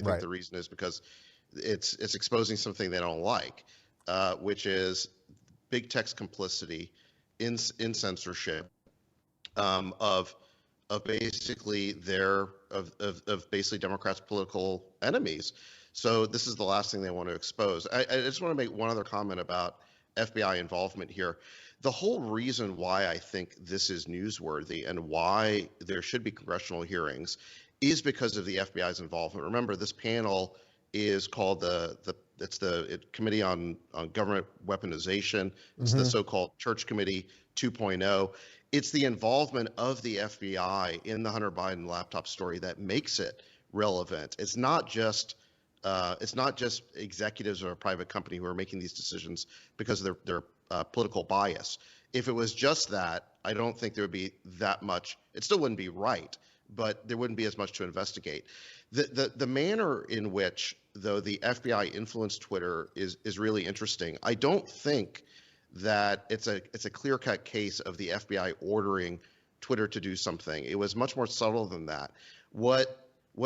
I think the reason is because it's exposing something they don't like, which is big tech's complicity in censorship of basically basically Democrats' political enemies. So this is the last thing they want to expose. I just want to make one other comment about FBI involvement here. The whole reason why I think this is newsworthy and why there should be congressional hearings is because of the FBI's involvement. Remember, this panel is called the Committee on Government Weaponization. It's the so-called Church Committee 2.0. It's the involvement of the FBI in the Hunter Biden laptop story that makes it relevant. It's not just executives of a private company who are making these decisions because of their political bias. If it was just that, I don't think there would be that much. It still wouldn't be right, but there wouldn't be as much to investigate. The manner in which, though, the FBI influenced Twitter is really interesting. I don't think that it's a clear-cut case of the FBI ordering Twitter to do something. It was much more subtle than that. What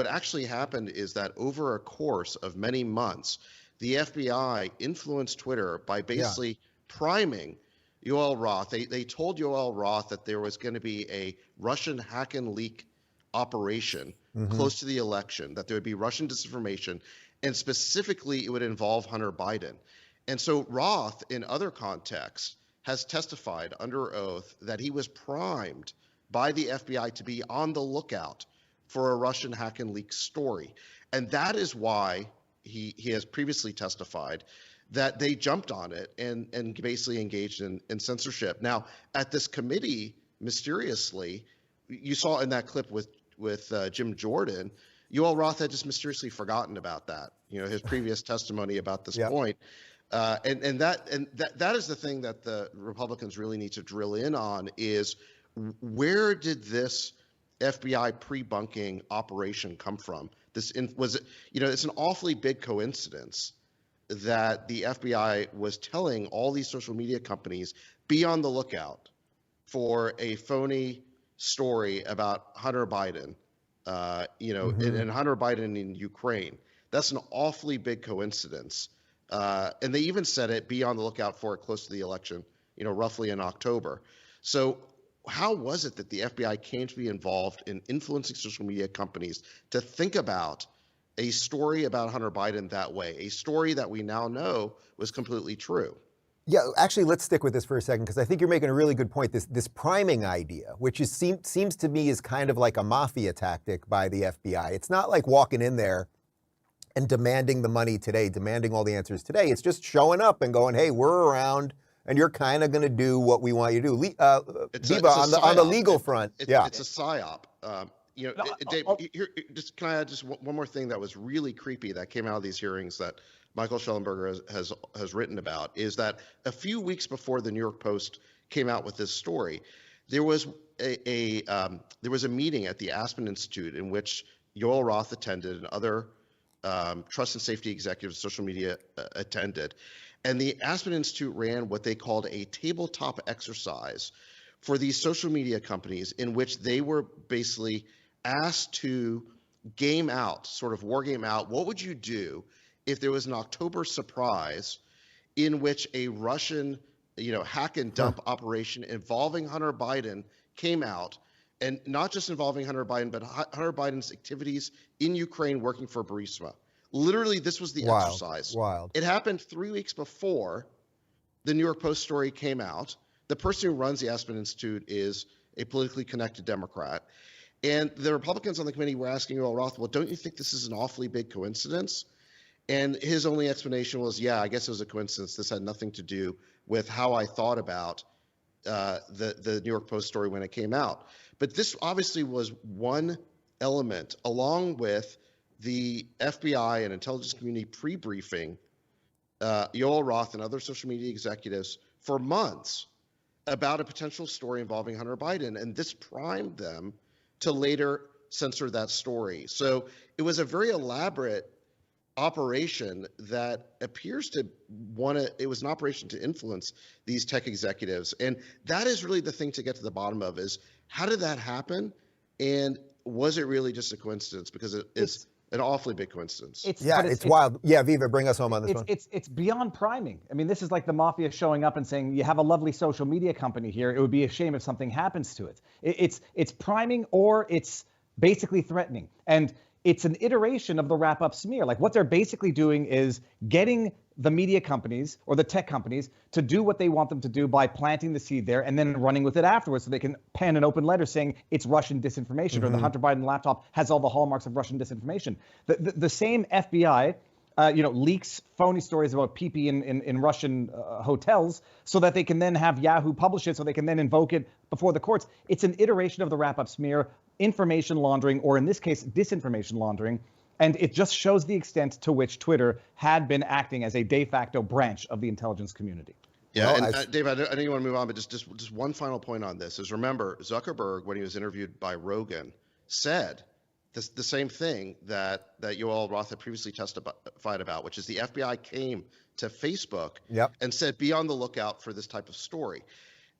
actually happened is that over a course of many months, the FBI influenced Twitter by basically priming Yoel Roth. They told Yoel Roth that there was going to be a Russian hack and leak operation close to the election, that there would be Russian disinformation, and specifically it would involve Hunter Biden. And so Roth, in other contexts, has testified under oath that he was primed by the FBI to be on the lookout for a Russian hack and leak story. And that is why he has previously testified that they jumped on it and basically engaged in censorship. Now, at this committee, mysteriously, you saw in that clip with Jim Jordan, Yoel Roth had just mysteriously forgotten about that, his previous testimony about this point. And that is the thing that the Republicans really need to drill in on is where did this FBI pre-bunking operation come from? It's an awfully big coincidence that the FBI was telling all these social media companies, be on the lookout for a phony story about Hunter Biden, and Hunter Biden in Ukraine. That's an awfully big coincidence. And they even said it, be on the lookout for it close to the election, roughly in October. So how was it that the FBI came to be involved in influencing social media companies to think about a story about Hunter Biden that way, a story that we now know was completely true? Yeah, actually, let's stick with this for a second, because I think you're making a really good point. This priming idea, which seems to me is kind of like a mafia tactic by the FBI. It's not like walking in there and demanding the money today, demanding all the answers today. It's just showing up and going, hey, we're around, and you're kind of going to do what we want you to do. Diva, on the legal front. It's a psyop. Dave, can I add just one more thing that was really creepy that came out of these hearings that Michael Schellenberger has written about, is that a few weeks before the New York Post came out with this story, there was a meeting at the Aspen Institute in which Yoel Roth attended and other trust and safety executives of social media attended. And the Aspen Institute ran what they called a tabletop exercise for these social media companies in which they were basically asked to war game out, what would you do if there was an October surprise in which a Russian, hack and dump operation involving Hunter Biden came out, and not just involving Hunter Biden, but Hunter Biden's activities in Ukraine working for Burisma. Literally, this was the exercise. Wild. It happened 3 weeks before the New York Post story came out. The person who runs the Aspen Institute is a politically connected Democrat. And the Republicans on the committee were asking Yoel Roth, well, don't you think this is an awfully big coincidence? And his only explanation was, yeah, I guess it was a coincidence. This had nothing to do with how I thought about the New York Post story when it came out. But this obviously was one element, along with the FBI and intelligence community pre-briefing Yoel Roth and other social media executives for months about a potential story involving Hunter Biden. And this primed them to later censor that story. So it was a very elaborate operation that appears to it was an operation to influence these tech executives. And that is really the thing to get to the bottom of, is how did that happen? And was it really just a coincidence? Because an awfully big coincidence. It's wild. Yeah, Viva, bring us home on this one. It's beyond priming. I mean, this is like the mafia showing up and saying, you have a lovely social media company here. It would be a shame if something happens to it. It's priming, or it's basically threatening. And it's an iteration of the wrap-up smear. Like, what they're basically doing is getting the media companies or the tech companies to do what they want them to do by planting the seed there and then running with it afterwards, so they can pen an open letter saying it's Russian disinformation, or the Hunter Biden laptop has all the hallmarks of Russian disinformation. The same FBI leaks phony stories about PP in Russian hotels, so that they can then have Yahoo publish it, so they can then invoke it before the courts. It's an iteration of the wrap-up smear, information laundering, or in this case, disinformation laundering. And it just shows the extent to which Twitter had been acting as a de facto branch of the intelligence community. Yeah, well, and Dave, I know you want to move on, but just one final point on this is, remember, Zuckerberg, when he was interviewed by Rogan, said the same thing that Yoel Roth had previously testified about, which is the FBI came to Facebook and said, be on the lookout for this type of story.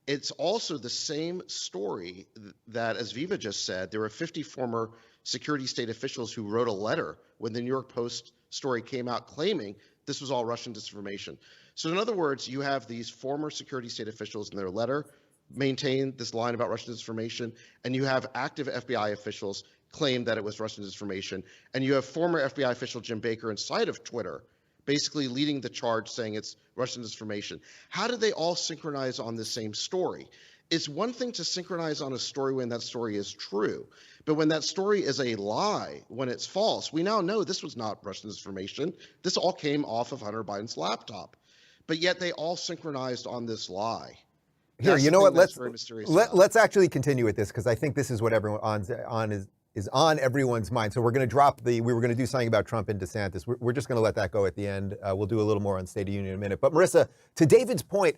It's also the same story that, as Viva just said, there were 50 former security state officials who wrote a letter when the New York Post story came out claiming this was all Russian disinformation. So in other words, you have these former security state officials in their letter maintain this line about Russian disinformation, and you have active FBI officials claim that it was Russian disinformation, and you have former FBI official Jim Baker inside of Twitter basically leading the charge saying it's Russian disinformation. How did they all synchronize on the same story? It's one thing to synchronize on a story when that story is true, but when that story is a lie, when it's false, we now know this was not Russian disinformation. This all came off of Hunter Biden's laptop, but yet they all synchronized on this lie. Here, you know what? Let's actually continue with this, because I think this is what everyone is on everyone's mind. So we're going to drop we were going to do something about Trump and DeSantis. We're just going to let that go at the end. We'll do a little more on State of Union in a minute. But Marissa, to David's point,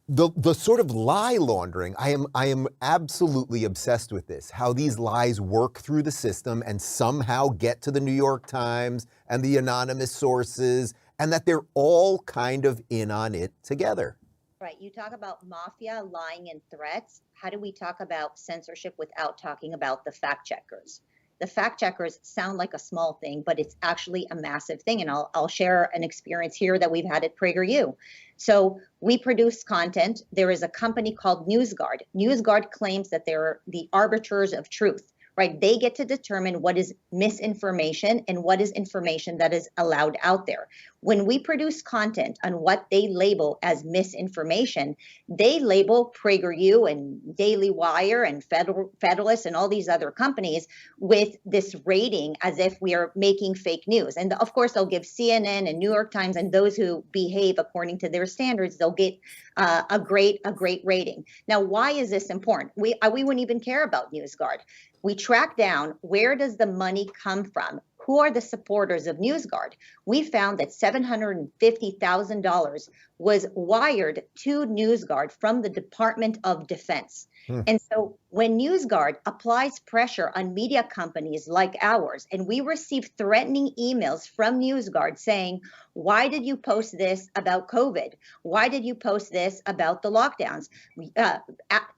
the sort of lie laundering, I am absolutely obsessed with this, how these lies work through the system and somehow get to the New York Times and the anonymous sources, and that they're all kind of in on it together. Right. You talk about mafia, lying, and threats. How do we talk about censorship without talking about the fact checkers? The fact checkers sound like a small thing, but it's actually a massive thing. And I'll share an experience here that we've had at PragerU. So we produce content. There is a company called NewsGuard. NewsGuard claims that they're the arbiters of truth. Right? They get to determine what is misinformation and what is information that is allowed out there. When we produce content on what they label as misinformation, they label PragerU and Daily Wire and Federalist and all these other companies with this rating as if we are making fake news. And of course, they'll give CNN and New York Times, and those who behave according to their standards, they'll get a great rating. Now, why is this important? We wouldn't even care about NewsGuard. We track down, where does the money come from? Who are the supporters of NewsGuard? We found that $750,000 was wired to NewsGuard from the Department of Defense. And so when NewsGuard applies pressure on media companies like ours, and we receive threatening emails from NewsGuard saying, why did you post this about COVID? Why did you post this about the lockdowns?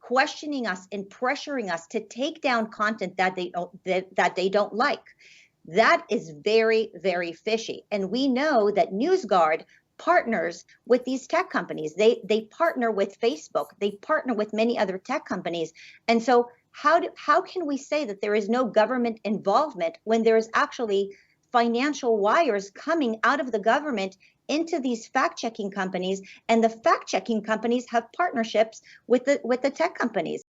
Questioning us and pressuring us to take down content that they don't like. That is very, very fishy. And we know that NewsGuard partners with these tech companies. They partner with Facebook. They partner with many other tech companies. And so how can we say that there is no government involvement when there is actually financial wires coming out of the government into these fact-checking companies, and the fact-checking companies have partnerships with the tech companies?